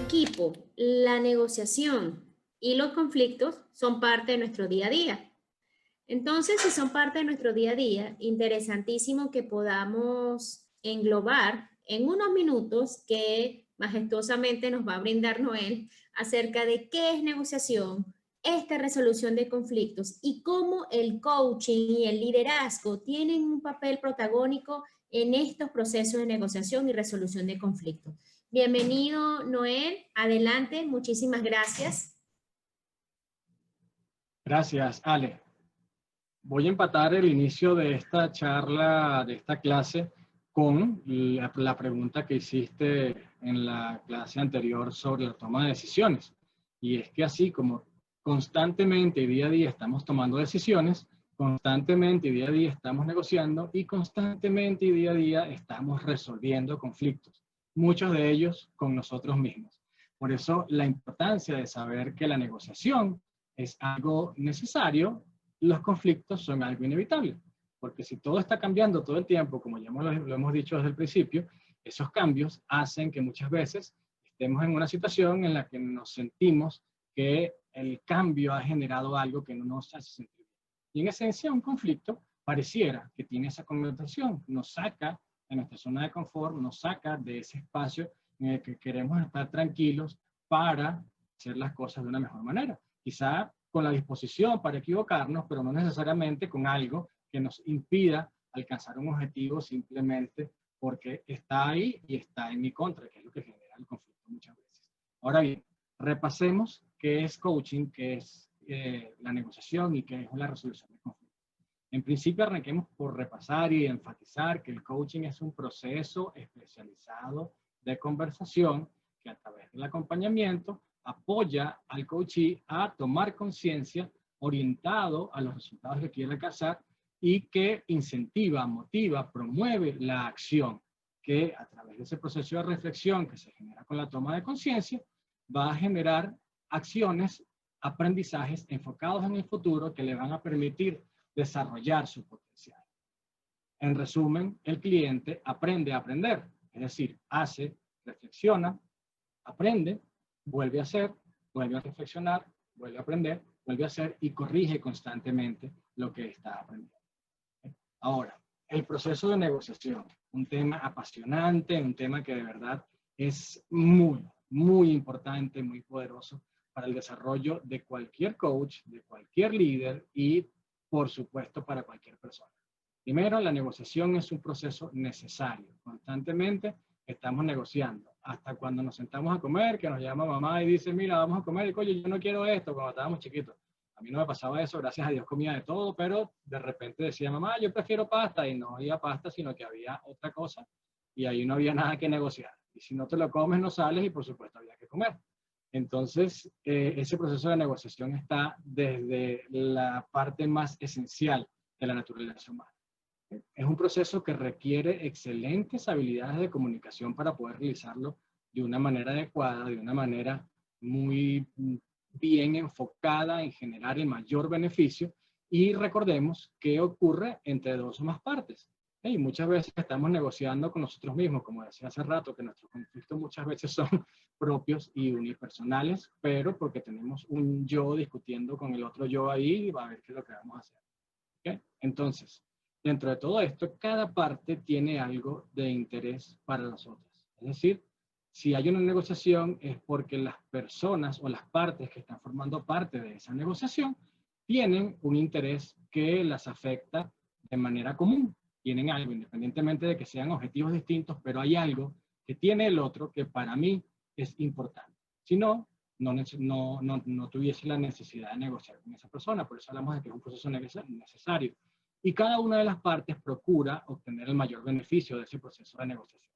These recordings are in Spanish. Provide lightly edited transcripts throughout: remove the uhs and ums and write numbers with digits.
equipo, la negociación y los conflictos son parte de nuestro día a día. Entonces, si son parte de nuestro día a día, interesantísimo que podamos englobar en unos minutos que majestuosamente nos va a brindar Noel acerca de qué es negociación, esta resolución de conflictos y cómo el coaching y el liderazgo tienen un papel protagónico en estos procesos de negociación y resolución de conflictos. Bienvenido, Noel. Adelante. Muchísimas gracias. Gracias, Ale. Voy a empatar el inicio de esta charla, de esta clase, con la pregunta que hiciste en la clase anterior sobre la toma de decisiones. Y es que así como constantemente y día a día estamos tomando decisiones, constantemente y día a día estamos negociando y constantemente y día a día estamos resolviendo conflictos, muchos de ellos con nosotros mismos. Por eso la importancia de saber que la negociación es algo necesario, los conflictos son algo inevitable. Porque si todo está cambiando todo el tiempo, como ya lo hemos dicho desde el principio, esos cambios hacen que muchas veces estemos en una situación en la que nos sentimos que el cambio ha generado algo que no nos hace sentir bien. Y en esencia, un conflicto pareciera que tiene esa connotación, nos saca de nuestra zona de confort, nos saca de ese espacio en el que queremos estar tranquilos para hacer las cosas de una mejor manera. Quizá con la disposición para equivocarnos, pero no necesariamente con algo que nos impida alcanzar un objetivo simplemente porque está ahí y está en mi contra, que es lo que genera el conflicto muchas veces. Ahora bien, repasemos qué es coaching, qué es la negociación y qué es la resolución de conflictos. En principio, arranquemos por repasar y enfatizar que el coaching es un proceso especializado de conversación que a través del acompañamiento apoya al coachee a tomar conciencia orientado a los resultados que quiere alcanzar y que incentiva, motiva, promueve la acción que a través de ese proceso de reflexión que se genera con la toma de conciencia va a generar acciones, aprendizajes enfocados en el futuro que le van a permitir desarrollar su potencial. En resumen, el cliente aprende a aprender, es decir, hace, reflexiona, aprende, vuelve a hacer, vuelve a reflexionar, vuelve a aprender, vuelve a hacer y corrige constantemente lo que está aprendiendo. Ahora, el proceso de negociación, un tema apasionante, un tema que de verdad es muy importante, muy poderoso para el desarrollo de cualquier coach, de cualquier líder y, por supuesto, para cualquier persona. Primero, la negociación es un proceso necesario. Constantemente estamos negociando. Hasta cuando nos sentamos a comer, que nos llama mamá y dice, mira, vamos a comer. Y oye, yo no quiero esto, cuando estábamos chiquitos. A mí no me pasaba eso, gracias a Dios comía de todo, pero de repente decía, mamá, yo prefiero pasta. Y no había pasta, sino que había otra cosa. Y ahí no había nada que negociar. Y si no te lo comes, no sales y por supuesto había que comer. Entonces, ese proceso de negociación está desde la parte más esencial de la naturaleza humana. Es un proceso que requiere excelentes habilidades de comunicación para poder realizarlo de una manera adecuada, de una manera muy bien enfocada en generar el mayor beneficio. Y recordemos que ocurre entre dos o más partes. Y muchas veces estamos negociando con nosotros mismos, como decía hace rato, que nuestros conflictos muchas veces son propios y unipersonales, pero porque tenemos un yo discutiendo con el otro yo ahí y va a ver qué es lo que vamos a hacer. ¿Okay? Entonces, dentro de todo esto, cada parte tiene algo de interés para las otras. Es decir, si hay una negociación es porque las personas o las partes que están formando parte de esa negociación tienen un interés que las afecta de manera común. Tienen algo, independientemente de que sean objetivos distintos, pero hay algo que tiene el otro que para mí es importante. Si no, no tuviese la necesidad de negociar con esa persona. Por eso hablamos de que es un proceso necesario. Y cada una de las partes procura obtener el mayor beneficio de ese proceso de negociación.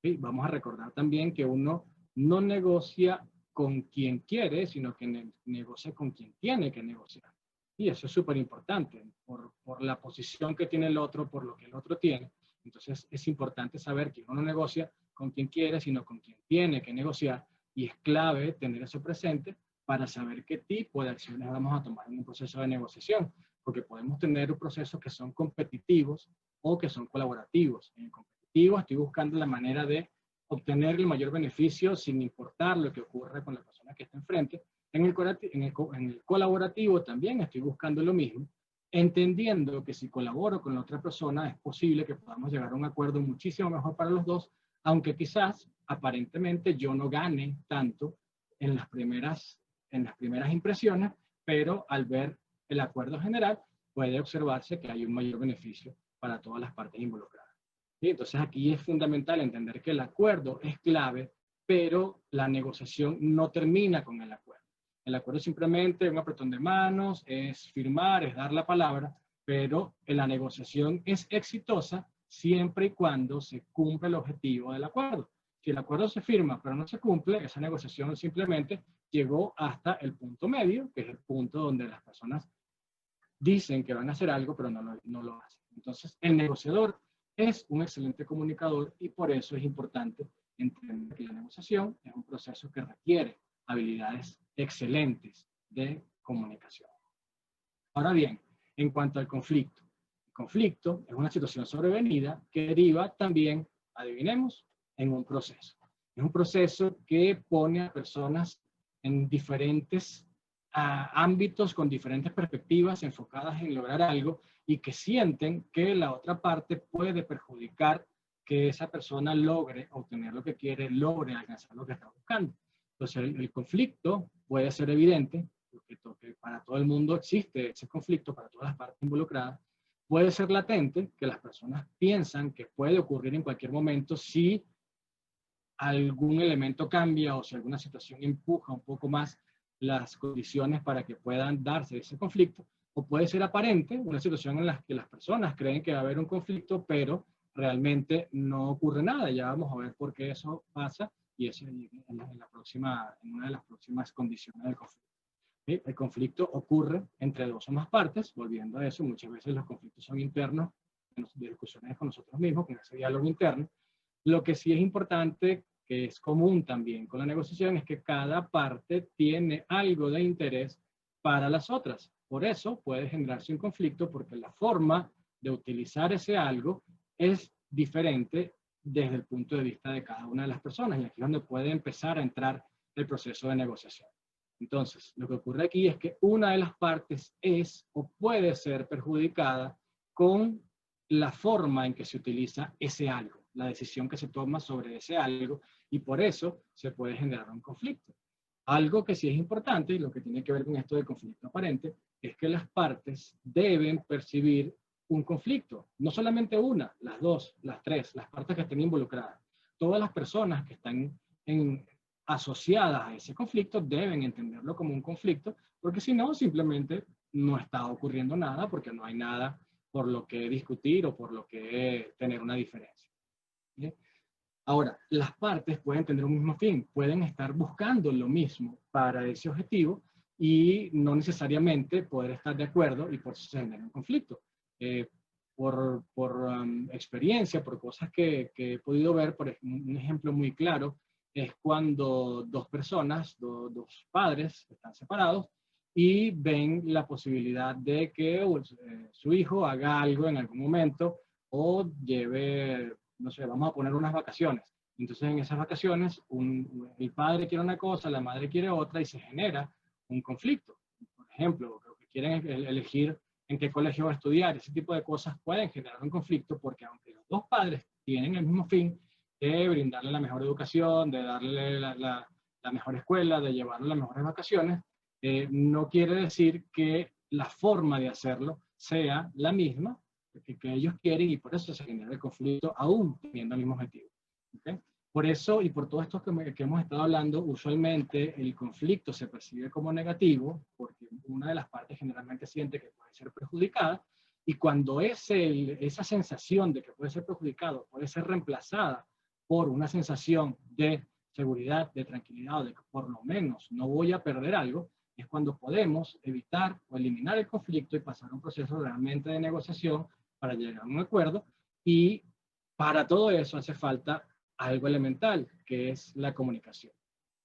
¿Sí? Vamos a recordar también que uno no negocia con quien quiere, sino que negocia con quien tiene que negociar. Y eso es súper importante por la posición que tiene el otro, por lo que el otro tiene. Entonces es importante saber que uno no negocia con quien quiere, sino con quien tiene que negociar. Y es clave tener eso presente para saber qué tipo de acciones vamos a tomar en un proceso de negociación. Porque podemos tener procesos que son competitivos o que son colaborativos. En el competitivo estoy buscando la manera de obtener el mayor beneficio sin importar lo que ocurra con la persona que está enfrente. En el colaborativo también estoy buscando lo mismo, entendiendo que si colaboro con la otra persona es posible que podamos llegar a un acuerdo muchísimo mejor para los dos, aunque quizás aparentemente yo no gane tanto en las primeras impresiones, pero al ver el acuerdo general puede observarse que hay un mayor beneficio para todas las partes involucradas. ¿Sí? Entonces aquí es fundamental entender que el acuerdo es clave, pero la negociación no termina con el acuerdo. El acuerdo es simplemente un apretón de manos, es firmar, es dar la palabra, pero la negociación es exitosa siempre y cuando se cumple el objetivo del acuerdo. Si el acuerdo se firma pero no se cumple, esa negociación simplemente llegó hasta el punto medio, que es el punto donde las personas dicen que van a hacer algo, pero no lo hacen. Entonces, el negociador es un excelente comunicador y por eso es importante entender que la negociación es un proceso que requiere habilidades excelentes de comunicación. Ahora bien, en cuanto al conflicto. El conflicto es una situación sobrevenida que deriva también, adivinemos, en un proceso. Es un proceso que pone a personas en diferentes ámbitos con diferentes perspectivas enfocadas en lograr algo y que sienten que la otra parte puede perjudicar que esa persona logre obtener lo que quiere, logre alcanzar lo que está buscando. Entonces el conflicto puede ser evidente, porque para todo el mundo existe ese conflicto, para todas las partes involucradas. Puede ser latente, que las personas piensan que puede ocurrir en cualquier momento si algún elemento cambia o si alguna situación empuja un poco más las condiciones para que puedan darse ese conflicto, o puede ser aparente, una situación en la que las personas creen que va a haber un conflicto, pero realmente no ocurre nada. Ya vamos a ver por qué eso pasa y eso en una de las próximas condiciones del conflicto. ¿Sí? El conflicto ocurre entre dos o más partes, volviendo a eso, muchas veces los conflictos son internos, de discusiones con nosotros mismos, con ese diálogo interno. Lo que sí es importante, que es común también con la negociación, es que cada parte tiene algo de interés para las otras. Por eso puede generarse un conflicto, porque la forma de utilizar ese algo es diferente desde el punto de vista de cada una de las personas. Y aquí es donde puede empezar a entrar el proceso de negociación. Entonces, lo que ocurre aquí es que una de las partes es o puede ser perjudicada con la forma en que se utiliza ese algo, la decisión que se toma sobre ese algo, y por eso se puede generar un conflicto. Algo que sí es importante, y lo que tiene que ver con esto del conflicto aparente, es que las partes deben percibir un conflicto. No solamente una, las dos, las tres, las partes que estén involucradas. Todas las personas que están asociadas a ese conflicto deben entenderlo como un conflicto, porque si no, simplemente no está ocurriendo nada, porque no hay nada por lo que discutir o por lo que tener una diferencia. ¿Bien? Ahora, las partes pueden tener un mismo fin, pueden estar buscando lo mismo para ese objetivo y no necesariamente poder estar de acuerdo y por eso se genera un conflicto. Por experiencia, por cosas que he podido ver, por ejemplo, un ejemplo muy claro es cuando dos personas, dos padres están separados y ven la posibilidad de que su hijo haga algo en algún momento o lleve, no sé, vamos a poner unas vacaciones. Entonces en esas vacaciones el padre quiere una cosa, la madre quiere otra y se genera un conflicto. Por ejemplo, que quieren elegir en qué colegio va a estudiar, ese tipo de cosas pueden generar un conflicto porque aunque los dos padres tienen el mismo fin de brindarle la mejor educación, de darle la mejor escuela, de llevarle las mejores vacaciones, no quiere decir que la forma de hacerlo sea la misma que ellos quieren y por eso se genera el conflicto aún teniendo el mismo objetivo. ¿Okay? Por eso y por todo esto que hemos estado hablando, usualmente el conflicto se percibe como negativo porque una de las partes generalmente siente que puede ser perjudicada y cuando esa sensación de que puede ser perjudicado puede ser reemplazada por una sensación de seguridad, de tranquilidad, de que por lo menos no voy a perder algo, es cuando podemos evitar o eliminar el conflicto y pasar a un proceso realmente de negociación para llegar a un acuerdo. Y para todo eso hace falta algo elemental, que es la comunicación.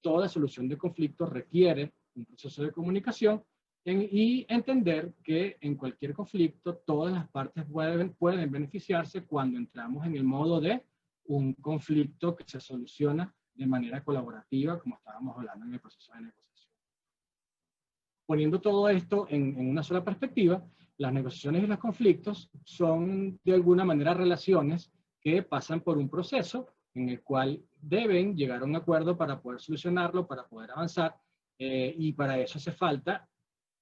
Toda solución de conflictos requiere un proceso de comunicación y entender que en cualquier conflicto todas las partes pueden beneficiarse cuando entramos en el modo de un conflicto que se soluciona de manera colaborativa, como estábamos hablando en el proceso de negociación. Poniendo todo esto en una sola perspectiva, las negociaciones y los conflictos son de alguna manera relaciones que pasan por un proceso en el cual deben llegar a un acuerdo para poder solucionarlo, para poder avanzar, y para eso hace falta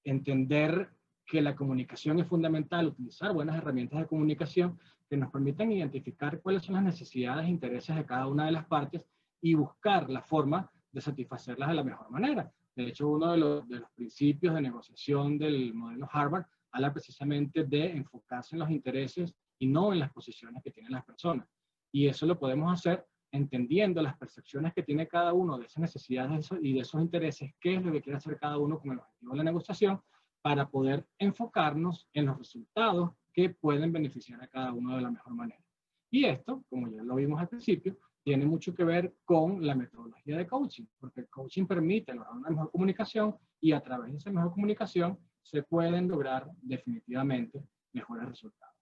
entender que la comunicación es fundamental, utilizar buenas herramientas de comunicación que nos permitan identificar cuáles son las necesidades e intereses de cada una de las partes y buscar la forma de satisfacerlas de la mejor manera. De hecho, uno de los principios de negociación del modelo Harvard habla precisamente de enfocarse en los intereses y no en las posiciones que tienen las personas. Y eso lo podemos hacer entendiendo las percepciones que tiene cada uno de esas necesidades y de esos intereses, qué es lo que quiere hacer cada uno con el objetivo de la negociación, para poder enfocarnos en los resultados que pueden beneficiar a cada uno de la mejor manera. Y esto, como ya lo vimos al principio, tiene mucho que ver con la metodología de coaching, porque el coaching permite lograr una mejor comunicación y a través de esa mejor comunicación se pueden lograr definitivamente mejores resultados.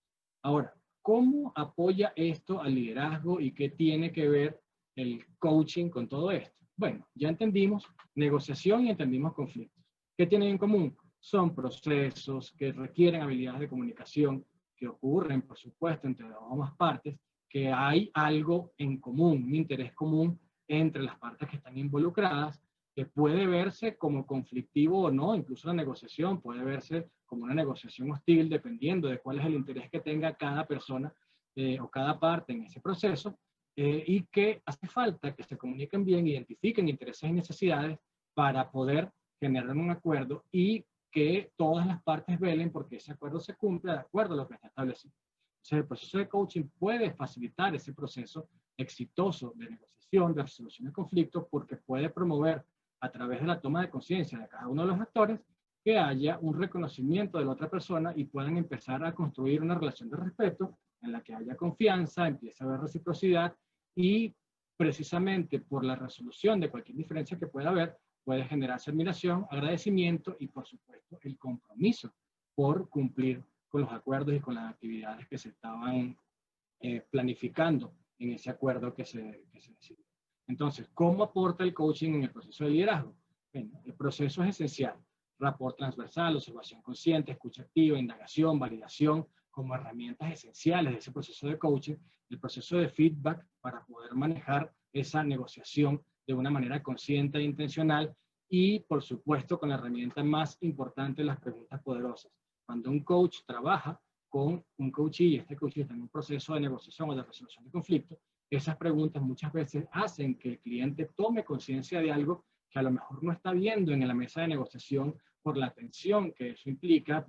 Ahora, ¿cómo apoya esto al liderazgo y qué tiene que ver el coaching con todo esto? Bueno, ya entendimos negociación y entendimos conflictos. ¿Qué tienen en común? Son procesos que requieren habilidades de comunicación que ocurren, por supuesto, entre las dos partes, que hay algo en común, un interés común entre las partes que están involucradas, que puede verse como conflictivo o no, incluso la negociación puede verse como una negociación hostil, dependiendo de cuál es el interés que tenga cada persona o cada parte en ese proceso, y que hace falta que se comuniquen bien, identifiquen intereses y necesidades para poder generar un acuerdo y que todas las partes velen porque ese acuerdo se cumpla de acuerdo a lo que está establecido. Entonces, el proceso de coaching puede facilitar ese proceso exitoso de negociación, de resolución de conflictos, porque puede promover a través de la toma de conciencia de cada uno de los actores que haya un reconocimiento de la otra persona y puedan empezar a construir una relación de respeto en la que haya confianza, empiece a haber reciprocidad y precisamente por la resolución de cualquier diferencia que pueda haber, puede generarse admiración, agradecimiento y por supuesto el compromiso por cumplir con los acuerdos y con las actividades que se estaban planificando en ese acuerdo que se decidió. Entonces, ¿cómo aporta el coaching en el proceso de liderazgo? Bueno, el proceso es esencial. Rapport transversal, observación consciente, escucha activa, indagación, validación, como herramientas esenciales de ese proceso de coaching, el proceso de feedback para poder manejar esa negociación de una manera consciente e intencional y, por supuesto, con la herramienta más importante, las preguntas poderosas. Cuando un coach trabaja con un coachee y este coachee está en un proceso de negociación o de resolución de conflictos, esas preguntas muchas veces hacen que el cliente tome conciencia de algo que a lo mejor no está viendo en la mesa de negociación por la tensión que eso implica,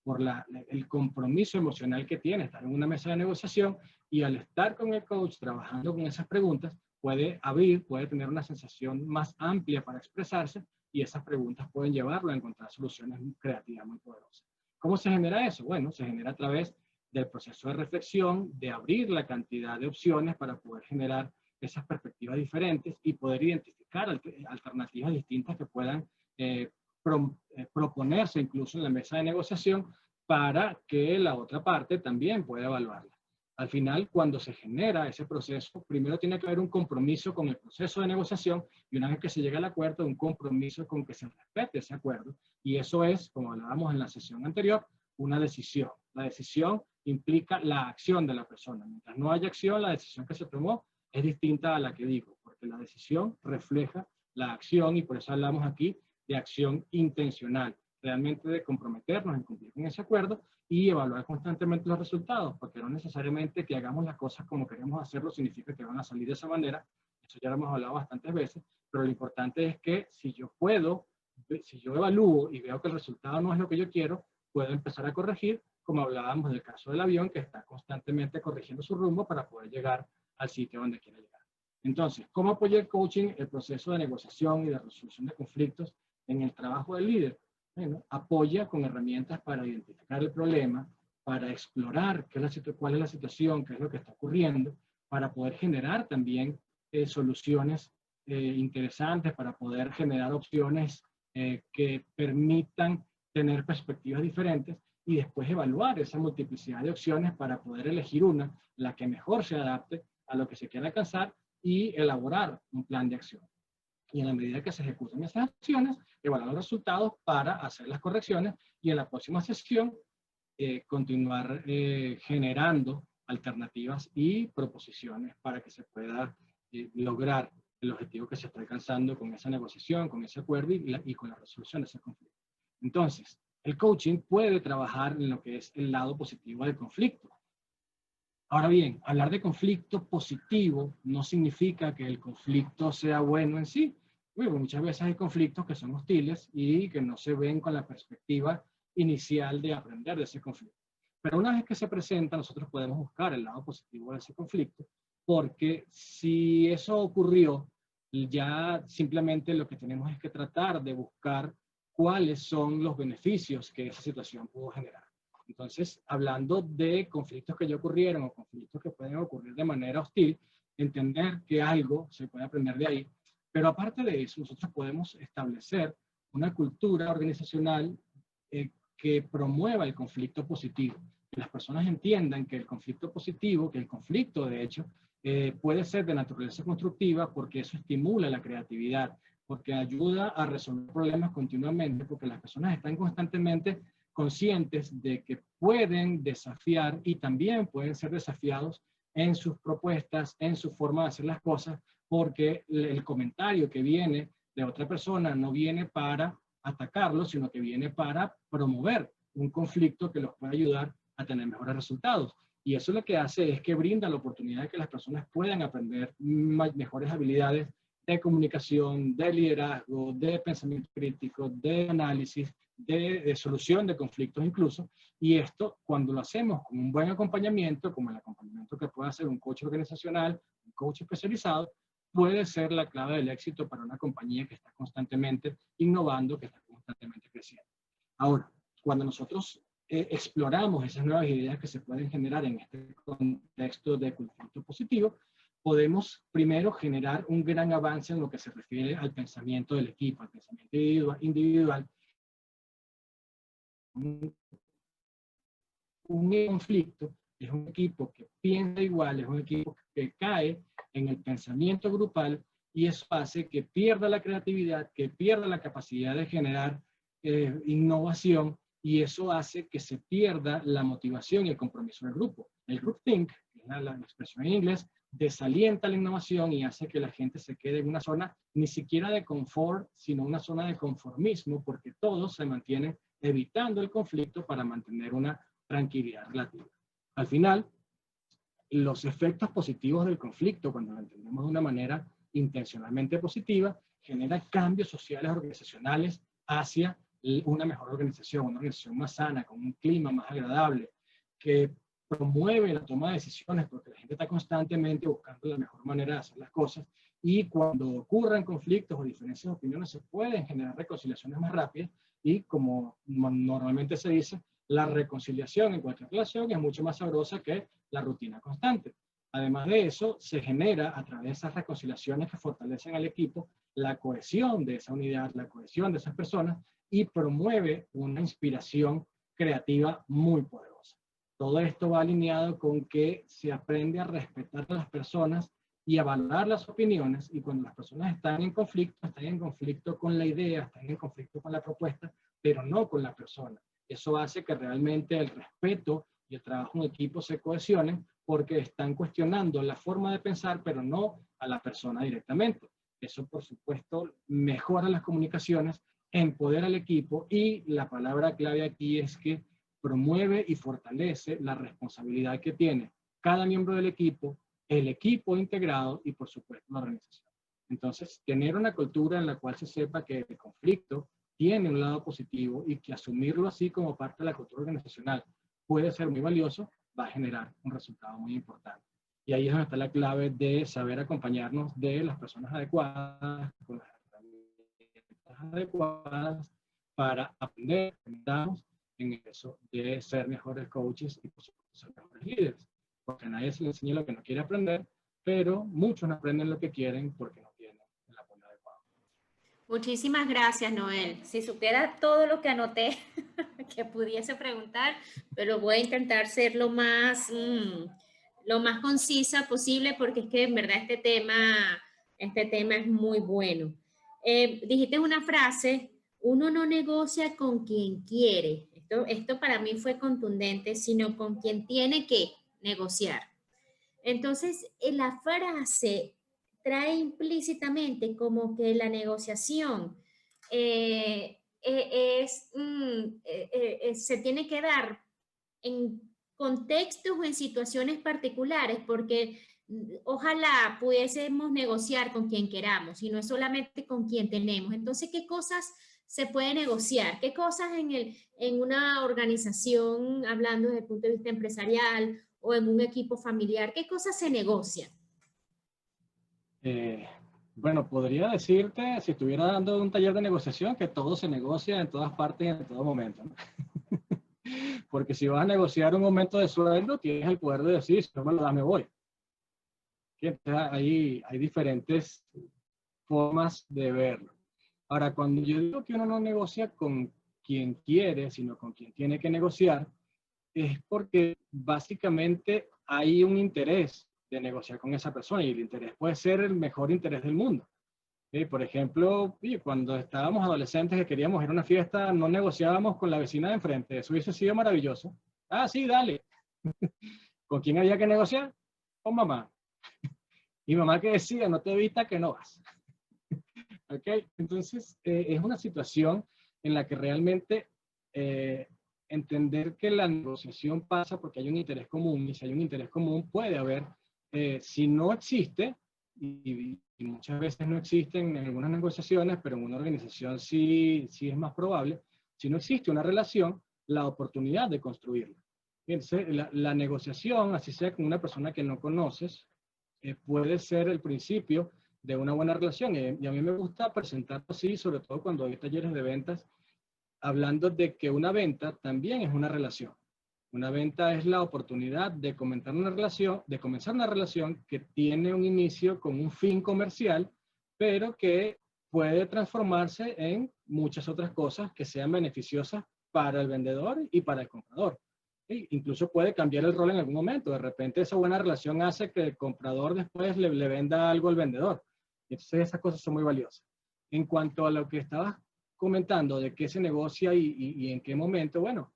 por el compromiso emocional que tiene estar en una mesa de negociación, y al estar con el coach trabajando con esas preguntas, puede tener una sensación más amplia para expresarse y esas preguntas pueden llevarlo a encontrar soluciones creativas muy poderosas. ¿Cómo se genera eso? Bueno, se genera a través del proceso de reflexión, de abrir la cantidad de opciones para poder generar esas perspectivas diferentes y poder identificar alternativas distintas que puedan proponerse incluso en la mesa de negociación para que la otra parte también pueda evaluarla. Al final, cuando se genera ese proceso, primero tiene que haber un compromiso con el proceso de negociación y una vez que se llega al acuerdo, un compromiso con que se respete ese acuerdo. Y eso es, como hablábamos en la sesión anterior, una decisión. La decisión implica la acción de la persona. Mientras no haya acción, la decisión que se tomó es distinta a la que digo, porque la decisión refleja la acción y por eso hablamos aquí de acción intencional, realmente de comprometernos en cumplir con ese acuerdo y evaluar constantemente los resultados, porque no necesariamente que hagamos las cosas como queremos hacerlo significa que van a salir de esa manera. Eso ya lo hemos hablado bastantes veces, pero lo importante es que si yo evalúo y veo que el resultado no es lo que yo quiero, puedo empezar a corregir, como hablábamos del caso del avión, que está constantemente corrigiendo su rumbo para poder llegar al sitio donde quiere llegar. Entonces, ¿cómo apoya el coaching el proceso de negociación y de resolución de conflictos en el trabajo del líder? Bueno, apoya con herramientas para identificar el problema, para explorar cuál es la situación, qué es lo que está ocurriendo, para poder generar también soluciones interesantes, para poder generar opciones que permitan tener perspectivas diferentes y después evaluar esa multiplicidad de opciones para poder elegir una, la que mejor se adapte a lo que se quiere alcanzar y elaborar un plan de acción. Y en la medida que se ejecuten esas acciones, evaluar los resultados para hacer las correcciones y en la próxima sesión continuar generando alternativas y proposiciones para que se pueda lograr el objetivo que se está alcanzando con esa negociación, con ese acuerdo y con la resolución de ese conflicto. Entonces, el coaching puede trabajar en lo que es el lado positivo del conflicto. Ahora bien, hablar de conflicto positivo no significa que el conflicto sea bueno en sí. Bueno, muchas veces hay conflictos que son hostiles y que no se ven con la perspectiva inicial de aprender de ese conflicto. Pero una vez que se presenta, nosotros podemos buscar el lado positivo de ese conflicto, porque si eso ocurrió, ya simplemente lo que tenemos es que tratar de buscar cuáles son los beneficios que esa situación pudo generar. Entonces, hablando de conflictos que ya ocurrieron o conflictos que pueden ocurrir de manera hostil, entender que algo se puede aprender de ahí. Pero aparte de eso, nosotros podemos establecer una cultura organizacional que promueva el conflicto positivo. Que las personas entiendan que el conflicto positivo, que el conflicto de hecho, puede ser de naturaleza constructiva porque eso estimula la creatividad, porque ayuda a resolver problemas continuamente, porque las personas están constantemente conscientes de que pueden desafiar y también pueden ser desafiados en sus propuestas, en su forma de hacer las cosas, porque el comentario que viene de otra persona no viene para atacarlo, sino que viene para promover un conflicto que los puede ayudar a tener mejores resultados. Y eso lo que hace es que brinda la oportunidad de que las personas puedan aprender mejores habilidades de comunicación, de liderazgo, de pensamiento crítico, de análisis, de solución de conflictos incluso. Y esto, cuando lo hacemos con un buen acompañamiento, como el acompañamiento que puede hacer un coach organizacional, un coach especializado, puede ser la clave del éxito para una compañía que está constantemente innovando, que está constantemente creciendo. Ahora, cuando nosotros exploramos esas nuevas ideas que se pueden generar en este contexto de conflicto positivo, podemos primero generar un gran avance en lo que se refiere al pensamiento del equipo, al pensamiento individual. Un conflicto es un equipo que piensa igual, es un equipo que cae en el pensamiento grupal y eso hace que pierda la creatividad, que pierda la capacidad de generar innovación y eso hace que se pierda la motivación y el compromiso del grupo. El groupthink, que es la expresión en inglés, desalienta la innovación y hace que la gente se quede en una zona ni siquiera de confort, sino una zona de conformismo, porque todos se mantienen evitando el conflicto para mantener una tranquilidad relativa. Al final, los efectos positivos del conflicto, cuando lo entendemos de una manera intencionalmente positiva, generan cambios sociales organizacionales hacia una mejor organización, una organización más sana, con un clima más agradable, que promueve la toma de decisiones porque la gente está constantemente buscando la mejor manera de hacer las cosas y cuando ocurran conflictos o diferencias de opiniones se pueden generar reconciliaciones más rápidas y como normalmente se dice, la reconciliación en cualquier relación es mucho más sabrosa que la rutina constante. Además de eso, se genera a través de esas reconciliaciones que fortalecen al equipo la cohesión de esa unidad, la cohesión de esas personas y promueve una inspiración creativa muy poderosa. Todo esto va alineado con que se aprende a respetar a las personas y a valorar las opiniones y cuando las personas están en conflicto con la idea, están en conflicto con la propuesta, pero no con la persona. Eso hace que realmente el respeto y el trabajo en equipo se cohesionen porque están cuestionando la forma de pensar, pero no a la persona directamente. Eso, por supuesto, mejora las comunicaciones, empodera al equipo y la palabra clave aquí es que promueve y fortalece la responsabilidad que tiene cada miembro del equipo, el equipo integrado y, por supuesto, la organización. Entonces, tener una cultura en la cual se sepa que el conflicto tiene un lado positivo y que asumirlo así como parte de la cultura organizacional puede ser muy valioso, va a generar un resultado muy importante. Y ahí es donde está la clave de saber acompañarnos de las personas adecuadas, con las herramientas adecuadas para aprender, en eso de ser mejores coaches y por supuesto ser mejores líderes. Porque a nadie se le enseña lo que no quiere aprender, pero muchos no aprenden lo que quieren porque no tienen el apoyo adecuado. Muchísimas gracias, Noel. Si supiera todo lo que anoté que pudiese preguntar, pero voy a intentar ser lo más lo más concisa posible porque es que en verdad este tema es muy bueno. Dijiste una frase, uno no negocia con quien quiere. Esto para mí fue contundente, sino con quien tiene que negociar. Entonces, la frase trae implícitamente como que la negociación se tiene que dar en contextos o en situaciones particulares, porque ojalá pudiésemos negociar con quien queramos y no solamente con quien tenemos. Entonces, ¿qué cosas se puede negociar? ¿Qué cosas en una organización, hablando desde el punto de vista empresarial o en un equipo familiar, qué cosas se negocian? Bueno, podría decirte, si estuviera dando un taller de negociación, que todo se negocia en todas partes y en todo momento, ¿no? Porque si vas a negociar un aumento de sueldo, tienes el poder de decir, si no me lo das, me voy. Hay diferentes formas de verlo. Ahora, cuando yo digo que uno no negocia con quien quiere, sino con quien tiene que negociar, es porque básicamente hay un interés de negociar con esa persona y el interés puede ser el mejor interés del mundo. Por ejemplo, cuando estábamos adolescentes que queríamos ir a una fiesta, no negociábamos con la vecina de enfrente. Eso hubiese sido maravilloso. Ah, sí, dale. ¿Con quién había que negociar? Con mamá. Y mamá que decía, no te evita que no vas. ¿Ok? Entonces, es una situación en la que realmente entender que la negociación pasa porque hay un interés común, y si hay un interés común puede haber, si no existe, y muchas veces no existen en algunas negociaciones, pero en una organización sí es más probable, si no existe una relación, la oportunidad de construirla. Entonces, la negociación, así sea con una persona que no conoces, puede ser el principio de una buena relación. Y a mí me gusta presentarlo así, sobre todo cuando hay talleres de ventas, hablando de que una venta también es una relación. Una venta es la oportunidad de comenzar una relación que tiene un inicio con un fin comercial, pero que puede transformarse en muchas otras cosas que sean beneficiosas para el vendedor y para el comprador. Incluso puede cambiar el rol en algún momento. De repente esa buena relación hace que el comprador después le venda algo al vendedor. Entonces esas cosas son muy valiosas. En cuanto a lo que estabas comentando de qué se negocia y en qué momento, bueno,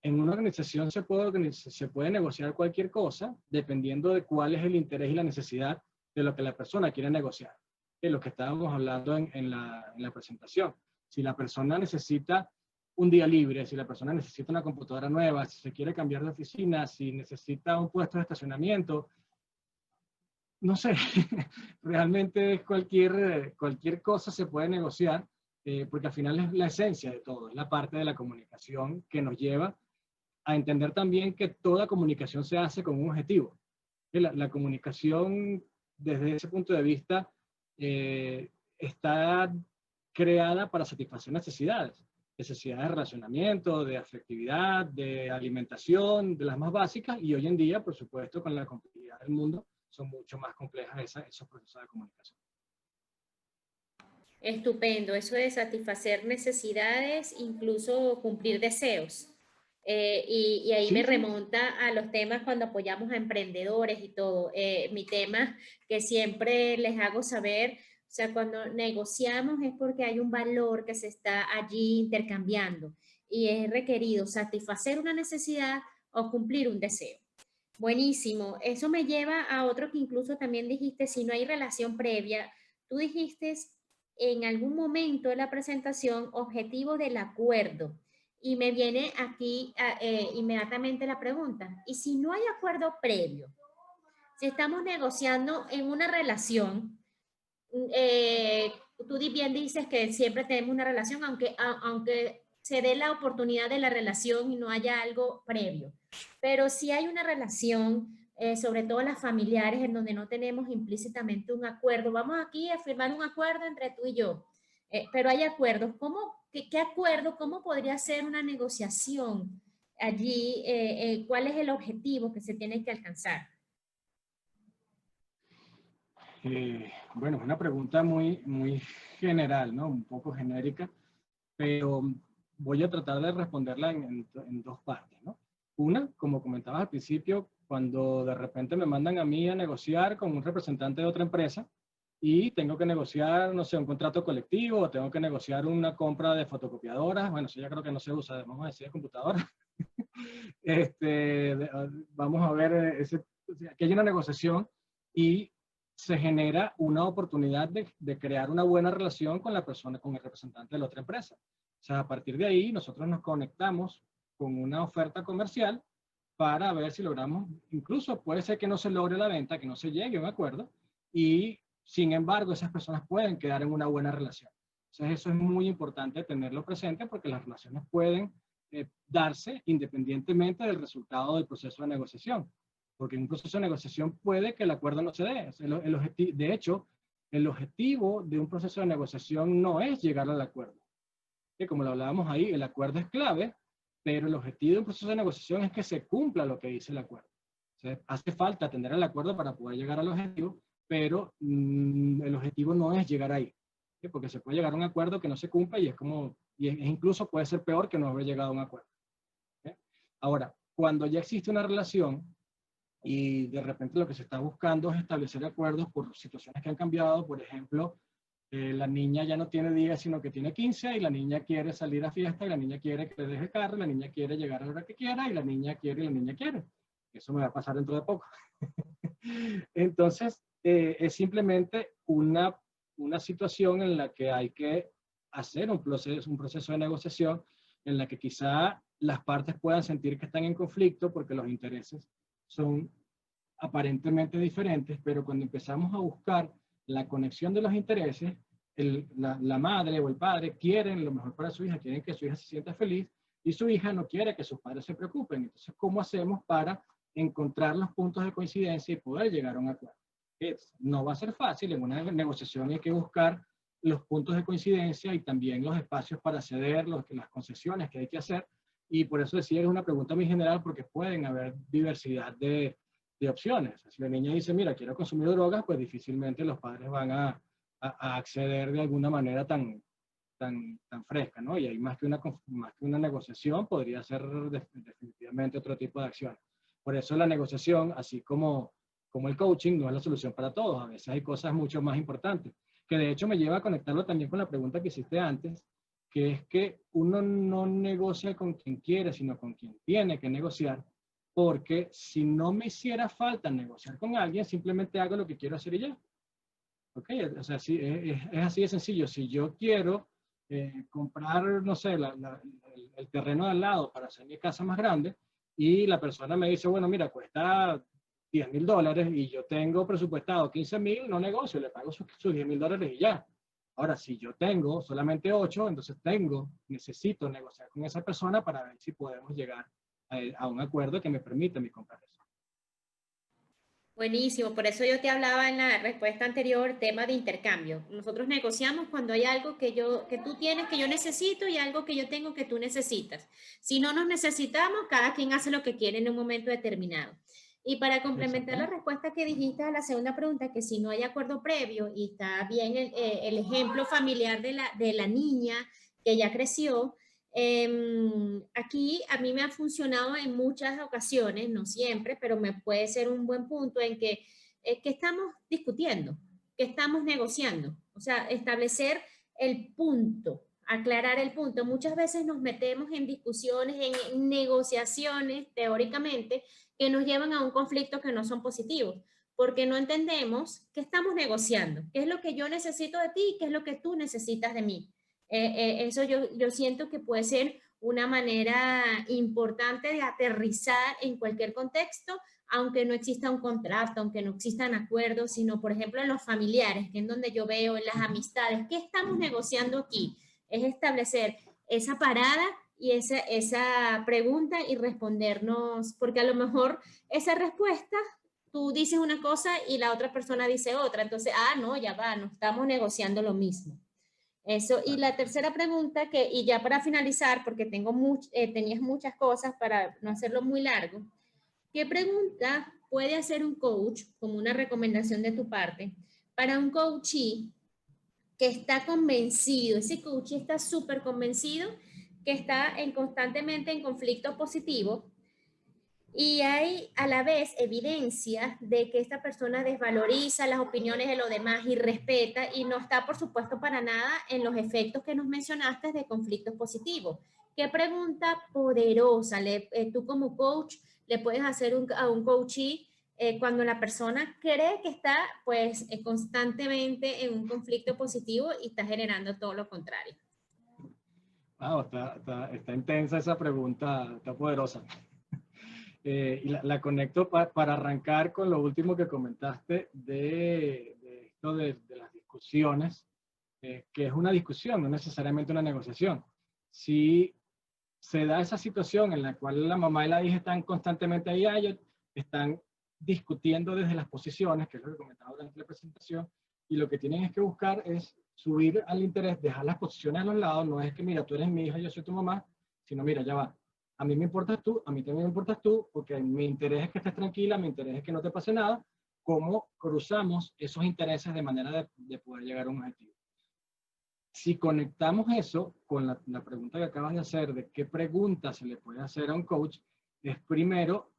en una organización se puede negociar cualquier cosa dependiendo de cuál es el interés y la necesidad de lo que la persona quiere negociar. Es lo que estábamos hablando en la presentación. Si la persona necesita un día libre, si la persona necesita una computadora nueva, si se quiere cambiar de oficina, si necesita un puesto de estacionamiento, no sé, realmente cualquier cosa se puede negociar, porque al final es la esencia de todo, es la parte de la comunicación que nos lleva a entender también que toda comunicación se hace con un objetivo. La comunicación, desde ese punto de vista, está creada para satisfacer necesidades de relacionamiento, de afectividad, de alimentación, de las más básicas, y hoy en día, por supuesto, con la complejidad del mundo, son mucho más complejas esos procesos de comunicación. Estupendo, eso de satisfacer necesidades, incluso cumplir deseos. Y ahí me Sí, sí. remonta a los temas cuando apoyamos a emprendedores y todo. Mi tema que siempre les hago saber, o sea, cuando negociamos es porque hay un valor que se está allí intercambiando y es requerido satisfacer una necesidad o cumplir un deseo. Buenísimo. Eso me lleva a otro que incluso también dijiste, si no hay relación previa, tú dijiste en algún momento de la presentación objetivo del acuerdo. Y me viene aquí inmediatamente la pregunta, ¿y si no hay acuerdo previo? Si estamos negociando en una relación, tú bien dices que siempre tenemos una relación, aunque se dé la oportunidad de la relación y no haya algo previo. Pero si hay una relación, sobre todo las familiares, en donde no tenemos implícitamente un acuerdo, vamos aquí a firmar un acuerdo entre tú y yo, pero hay acuerdos. ¿Qué acuerdo? ¿Cómo podría ser una negociación allí? ¿Cuál es el objetivo que se tiene que alcanzar? Bueno, es una pregunta muy general, ¿no? Un poco genérica, pero voy a tratar de responderla en dos partes, ¿no? Una, como comentabas al principio, Cuando de repente me mandan a mí a negociar con un representante de otra empresa y tengo que negociar, no sé, un contrato colectivo o tengo que negociar una compra de fotocopiadoras, bueno, eso ya creo que no se usa, vamos a decir computadoras. Vamos a ver, que hay una negociación y se genera una oportunidad de crear una buena relación con la persona, con el representante de la otra empresa. O sea, a partir de ahí nosotros nos conectamos con una oferta comercial para ver si logramos, incluso puede ser que no se logre la venta, que no se llegue a un acuerdo, y sin embargo esas personas pueden quedar en una buena relación. Entonces eso es muy importante tenerlo presente porque las relaciones pueden darse independientemente del resultado del proceso de negociación. Porque en un proceso de negociación puede que el acuerdo no se dé. De hecho, el objetivo de un proceso de negociación no es llegar al acuerdo. Que como lo hablábamos ahí, el acuerdo es clave, pero el objetivo de un proceso de negociación es que se cumpla lo que dice el acuerdo. O sea, hace falta tener el acuerdo para poder llegar al objetivo, pero el objetivo no es llegar ahí. ¿Sí? Porque se puede llegar a un acuerdo que no se cumpla y es como, incluso puede ser peor que no haber llegado a un acuerdo. ¿Sí? Ahora, cuando ya existe una relación y de repente lo que se está buscando es establecer acuerdos por situaciones que han cambiado, por ejemplo, la niña ya no tiene 10, sino que tiene 15, y la niña quiere salir a fiesta, y la niña quiere que le deje carro, y la niña quiere llegar a la hora que quiera, y la niña quiere, y la niña quiere. Eso me va a pasar dentro de poco. Entonces, es simplemente una situación en la que hay que hacer un proceso de negociación en la que quizá las partes puedan sentir que están en conflicto porque los intereses son aparentemente diferentes, pero cuando empezamos a buscar la conexión de los intereses, la madre o el padre quieren lo mejor para su hija, quieren que su hija se sienta feliz y su hija no quiere que sus padres se preocupen. Entonces, ¿cómo hacemos para encontrar los puntos de coincidencia y poder llegar a un acuerdo? No va a ser fácil, en una negociación hay que buscar los puntos de coincidencia y también los espacios para ceder, las concesiones que hay que hacer, y por eso decía que es una pregunta muy general porque pueden haber diversidad de opciones. Si la niña dice, mira, quiero consumir drogas, pues difícilmente los padres van a acceder de alguna manera tan fresca, ¿no? Y hay más que una negociación, podría ser definitivamente otro tipo de acción. Por eso la negociación, así como el coaching, no es la solución para todos. A veces hay cosas mucho más importantes, que de hecho me lleva a conectarlo también con la pregunta que hiciste antes, que es que uno no negocia con quien quiere, sino con quien tiene que negociar, porque si no me hiciera falta negociar con alguien, simplemente hago lo que quiero hacer y ya. ¿Ok? O sea, sí, es así de sencillo. Si yo quiero comprar, no sé, el terreno de al lado para hacer mi casa más grande y la persona me dice, bueno, mira, cuesta $10,000 y yo tengo presupuestado 15,000, no negocio, le pago sus $10,000 y ya. Ahora, si yo tengo solamente 8, entonces necesito negociar con esa persona para ver si podemos llegar a un acuerdo que me permita mi comprar eso. Buenísimo, por eso yo te hablaba en la respuesta anterior, tema de intercambio. Nosotros negociamos cuando hay algo que tú tienes que yo necesito y algo que yo tengo que tú necesitas. Si no nos necesitamos, cada quien hace lo que quiere en un momento determinado. Y para complementar la respuesta que dijiste a la segunda pregunta, que si no hay acuerdo previo y está bien el ejemplo familiar de la niña que ya creció, aquí a mí me ha funcionado en muchas ocasiones, no siempre, pero me puede ser un buen punto en que estamos discutiendo, que estamos negociando, o sea, establecer el punto, aclarar el punto. Muchas veces nos metemos en discusiones, en negociaciones, teóricamente, que nos llevan a un conflicto que no son positivos, porque no entendemos qué estamos negociando, qué es lo que yo necesito de ti y qué es lo que tú necesitas de mí. Eso yo siento que puede ser una manera importante de aterrizar en cualquier contexto, aunque no exista un contrato, aunque no existan acuerdos, sino, por ejemplo, en los familiares, que es donde yo veo, en las amistades, ¿qué estamos negociando aquí? Es establecer esa parada y esa pregunta y respondernos, porque a lo mejor esa respuesta, tú dices una cosa y la otra persona dice otra, entonces, no, ya va, no estamos negociando lo mismo. Eso, y la tercera pregunta, y ya para finalizar, porque tenías muchas cosas para no hacerlo muy largo, ¿qué pregunta puede hacer un coach, como una recomendación de tu parte, para un coachee que está convencido, ese coachee está súper convencido, que está constantemente en conflicto positivo Y hay a la vez evidencia de que esta persona desvaloriza las opiniones de los demás y respeta, y no está, por supuesto, para nada en los efectos que nos mencionaste de conflictos positivos. Qué pregunta poderosa. Tú como coach le puedes hacer a un coachee cuando la persona cree que está pues constantemente en un conflicto positivo y está generando todo lo contrario. Wow, está intensa esa pregunta, está poderosa. Y la conecto para arrancar con lo último que comentaste de esto de las discusiones, que es una discusión, no necesariamente una negociación. Si se da esa situación en la cual la mamá y la hija están constantemente ahí, ellos están discutiendo desde las posiciones, que es lo que comentaba durante la presentación, y lo que tienen es que buscar es subir al interés, dejar las posiciones a los lados, no es que mira, tú eres mi hija, yo soy tu mamá, sino mira, ya va, a mí me importas tú, a mí también me importas tú, porque mi interés es que estés tranquila, mi interés es que no te pase nada. ¿Cómo cruzamos esos intereses de manera de poder llegar a un objetivo? Si conectamos eso con la pregunta que acabas de hacer, de qué pregunta se le puede hacer a un coach, es primero,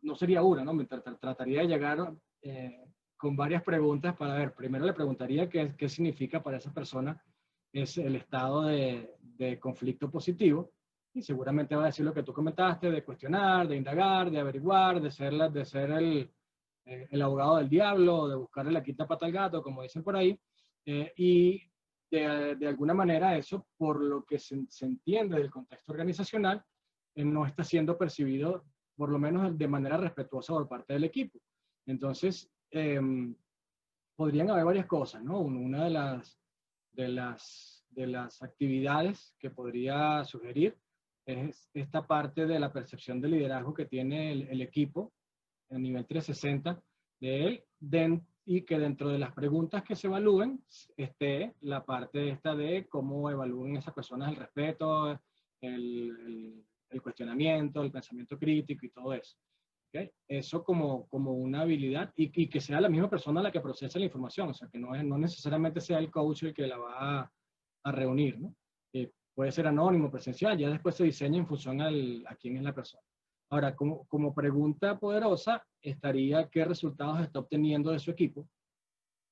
no sería una, ¿no? Trataría de llegar con varias preguntas para ver, primero le preguntaría qué significa para esa persona es el estado de conflicto positivo, y seguramente va a decir lo que tú comentaste, de cuestionar, de indagar, de averiguar, de ser el abogado del diablo, de buscarle la quinta pata al gato, como dicen por ahí, y de alguna manera eso, por lo que se entiende del contexto organizacional, no está siendo percibido, por lo menos de manera respetuosa por parte del equipo. Entonces, podrían haber varias cosas, ¿no? Una de las actividades que podría sugerir es esta parte de la percepción de liderazgo que tiene el equipo a nivel 360 de él, y que dentro de las preguntas que se evalúen esté la parte esta de cómo evalúen esas personas el respeto, el cuestionamiento, el pensamiento crítico y todo eso. ¿Okay? Eso como una habilidad, y que sea la misma persona la que procesa la información, o sea, que no necesariamente sea el coach el que la va a reunir, ¿no? Puede ser anónimo, presencial, ya después se diseña en función a quién es la persona. Ahora, como pregunta poderosa, estaría qué resultados está obteniendo de su equipo.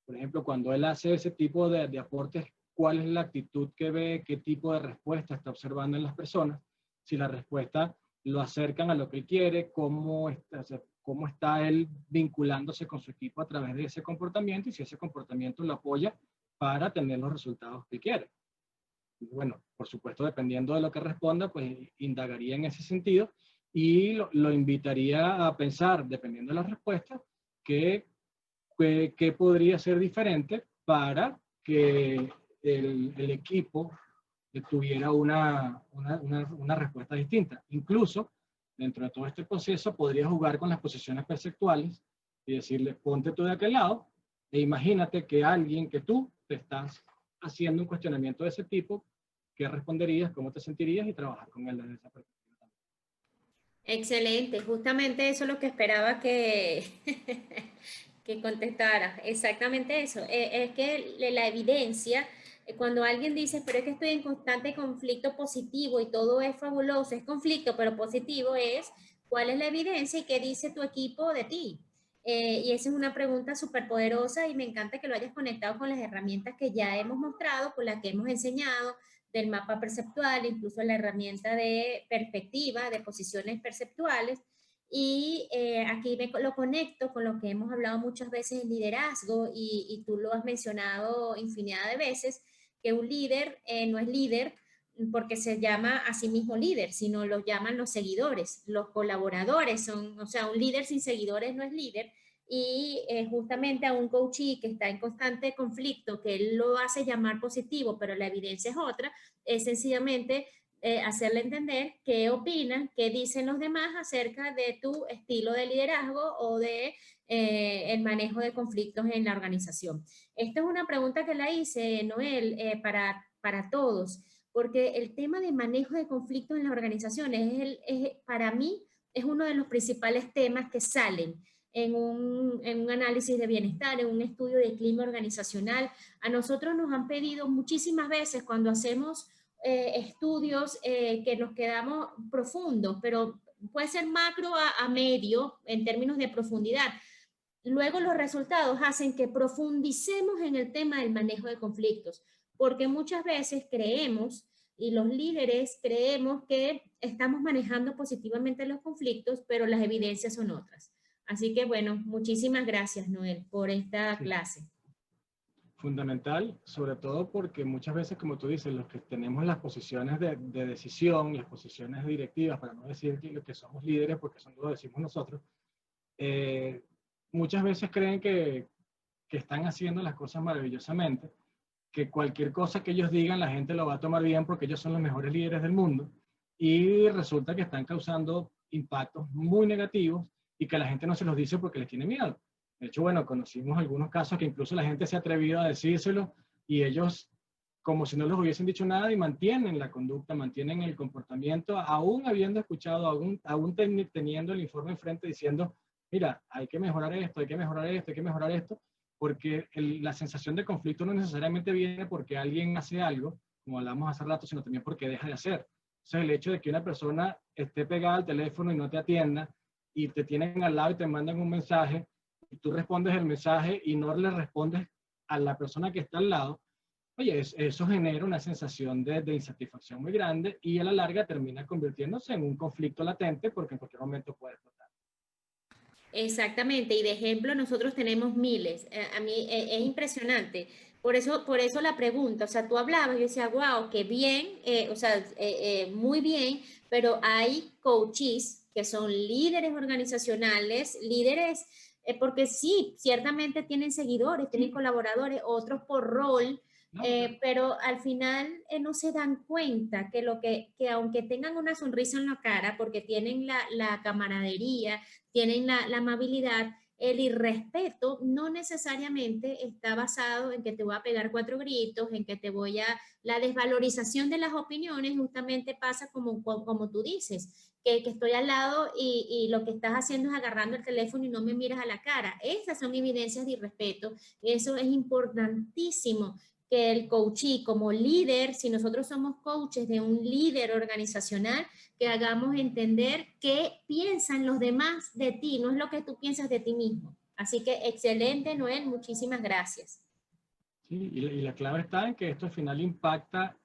Por ejemplo, cuando él hace ese tipo de aportes, ¿cuál es la actitud que ve? ¿Qué tipo de respuesta está observando en las personas? Si la respuesta lo acercan a lo que él quiere, cómo está él vinculándose con su equipo a través de ese comportamiento, y si ese comportamiento lo apoya para tener los resultados que quiere. Bueno, por supuesto, dependiendo de lo que responda, pues indagaría en ese sentido, y lo invitaría a pensar, dependiendo de la respuesta, qué podría ser diferente para que el equipo tuviera una respuesta distinta. Incluso, dentro de todo este proceso, podría jugar con las posiciones perceptuales y decirle, ponte tú de aquel lado e imagínate que alguien, que tú, te estás haciendo un cuestionamiento de ese tipo, ¿qué responderías? ¿Cómo te sentirías? Y trabajar con él desde esa perspectiva también. Excelente, justamente eso es lo que esperaba que, que contestara. Exactamente eso. Es que la evidencia, cuando alguien dice, pero es que estoy en constante conflicto positivo y todo es fabuloso, es conflicto, pero positivo es, ¿cuál es la evidencia y qué dice tu equipo de ti? Y esa es una pregunta súper poderosa, y me encanta que lo hayas conectado con las herramientas que ya hemos mostrado, con las que hemos enseñado, del mapa perceptual, incluso la herramienta de perspectiva, de posiciones perceptuales. Y aquí lo conecto con lo que hemos hablado muchas veces en liderazgo, y tú lo has mencionado infinidad de veces, que un líder no es líder porque se llama a sí mismo líder, sino lo llaman los seguidores, los colaboradores son, o sea, un líder sin seguidores no es líder. Y justamente a un coachee que está en constante conflicto, que él lo hace llamar positivo, pero la evidencia es otra, es sencillamente hacerle entender qué opinan, qué dicen los demás acerca de tu estilo de liderazgo o de el manejo de conflictos en la organización. Esta es una pregunta que la hice, Noel, para todos, porque el tema de manejo de conflictos en las organizaciones para mí es uno de los principales temas que salen en un análisis de bienestar, en un estudio de clima organizacional. A nosotros nos han pedido muchísimas veces cuando hacemos estudios que nos quedamos profundos, pero puede ser macro a medio en términos de profundidad. Luego los resultados hacen que profundicemos en el tema del manejo de conflictos, porque muchas veces creemos, y los líderes creemos que estamos manejando positivamente los conflictos, pero las evidencias son otras. Así que bueno, muchísimas gracias, Noel, por esta clase. Fundamental, sobre todo porque muchas veces, como tú dices, los que tenemos las posiciones de decisión, las posiciones directivas, para no decir que somos líderes, porque eso no lo decimos nosotros, muchas veces creen que están haciendo las cosas maravillosamente, que cualquier cosa que ellos digan la gente lo va a tomar bien porque ellos son los mejores líderes del mundo, y resulta que están causando impactos muy negativos y que la gente no se los dice porque les tiene miedo. De hecho, bueno, conocimos algunos casos que incluso la gente se ha atrevido a decírselo y ellos, como si no les hubiesen dicho nada, y mantienen la conducta, mantienen el comportamiento, aún habiendo escuchado, aún teniendo el informe enfrente diciendo, mira, hay que mejorar esto, hay que mejorar esto, hay que mejorar esto, porque la sensación de conflicto no necesariamente viene porque alguien hace algo, como hablamos hace rato, sino también porque deja de hacer. O sea, el hecho de que una persona esté pegada al teléfono y no te atienda, y te tienen al lado y te mandan un mensaje, y tú respondes el mensaje y no le respondes a la persona que está al lado, oye, eso genera una sensación de insatisfacción muy grande y a la larga termina convirtiéndose en un conflicto latente porque en cualquier momento puede explotar. Exactamente, y de ejemplo nosotros tenemos miles. A mí es impresionante. Por eso la pregunta, o sea, tú hablabas y yo decía, wow, qué bien, o sea, muy bien, pero hay coaches que son líderes organizacionales, líderes, porque sí, ciertamente tienen seguidores, tienen colaboradores, otros por rol, pero al final no se dan cuenta que aunque tengan una sonrisa en la cara, porque tienen la camaradería, tienen la amabilidad, el irrespeto no necesariamente está basado en que te voy a pegar 4 gritos, en que te voy a... La desvalorización de las opiniones justamente pasa como tú dices, que estoy al lado y lo que estás haciendo es agarrando el teléfono y no me miras a la cara. Esas son evidencias de irrespeto. Eso es importantísimo que el coachee como líder, si nosotros somos coaches de un líder organizacional, que hagamos entender qué piensan los demás de ti, no es lo que tú piensas de ti mismo. Así que excelente, Noel, muchísimas gracias. Sí, y la clave está en que esto al final impacta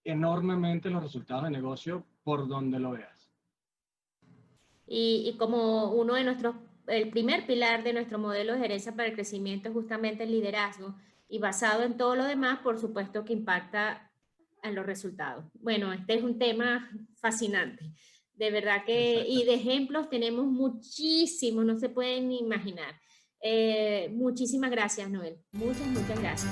enormemente los resultados de negocio por donde lo veas. Y como uno de el primer pilar de nuestro modelo de gerencia para el crecimiento es justamente el liderazgo, y basado en todo lo demás, por supuesto que impacta en los resultados. Bueno, este es un tema fascinante. De verdad que, y de ejemplos tenemos muchísimos, no se pueden ni imaginar. Muchísimas gracias, Noel. Muchas gracias.